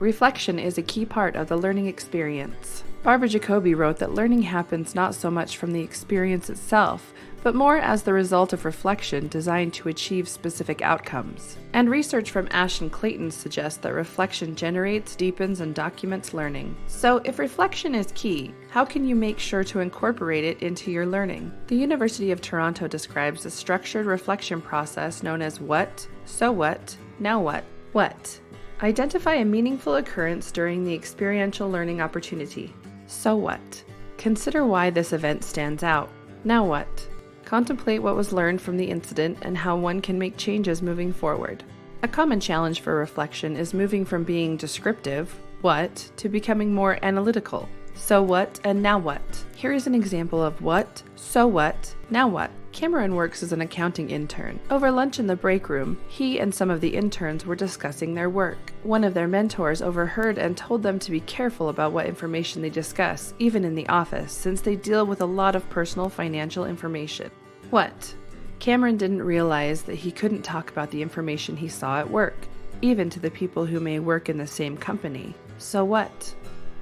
Reflection is a key part of the learning experience. Barbara Jacoby wrote that learning happens not so much from the experience itself, but more as the result of reflection designed to achieve specific outcomes. And research from Ashton Clayton suggests that reflection generates, deepens, and documents learning. So if reflection is key, how can you make sure to incorporate it into your learning? The University of Toronto describes a structured reflection process known as what, so what, now what. What? Identify a meaningful occurrence during the experiential learning opportunity. So what? Consider why this event stands out. Now what? Contemplate what was learned from the incident and how one can make changes moving forward. A common challenge for reflection is moving from being descriptive, what, to becoming more analytical. So what and now what? Here is an example of what, so what, now what. Cameron works as an accounting intern. Over lunch in the break room, he and some of the interns were discussing their work. One of their mentors overheard and told them to be careful about what information they discuss, even in the office, since they deal with a lot of personal financial information. What? Cameron didn't realize that he couldn't talk about the information he saw at work, even to the people who may work in the same company. So what?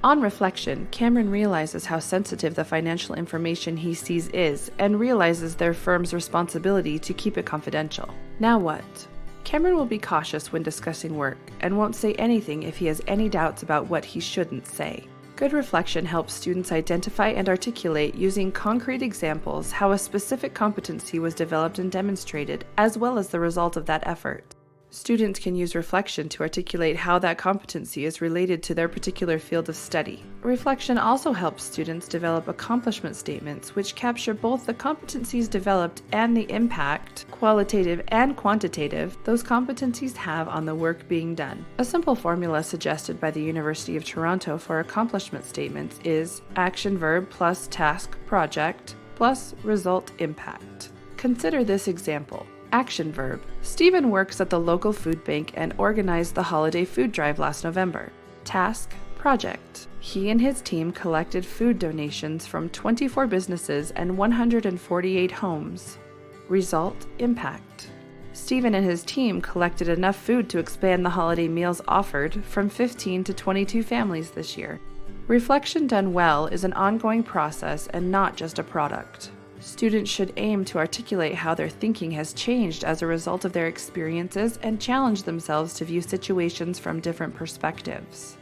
On reflection, Cameron realizes how sensitive the financial information he sees is and realizes their firm's responsibility to keep it confidential. Now what? Cameron will be cautious when discussing work and won't say anything if he has any doubts about what he shouldn't say. Good reflection helps students identify and articulate using concrete examples how a specific competency was developed and demonstrated, as well as the result of that effort. Students can use reflection to articulate how that competency is related to their particular field of study. Reflection also helps students develop accomplishment statements which capture both the competencies developed and the impact, qualitative and quantitative, those competencies have on the work being done. A simple formula suggested by the University of Toronto for accomplishment statements is action verb plus task project plus result impact. Consider this example. Action verb. Stephen works at the local food bank and organized the holiday food drive last November. Task, project. He and his team collected food donations from 24 businesses and 148 homes. Result, impact. Stephen and his team collected enough food to expand the holiday meals offered from 15 to 22 families this year. Reflection done well is an ongoing process and not just a product. Students should aim to articulate how their thinking has changed as a result of their experiences and challenge themselves to view situations from different perspectives.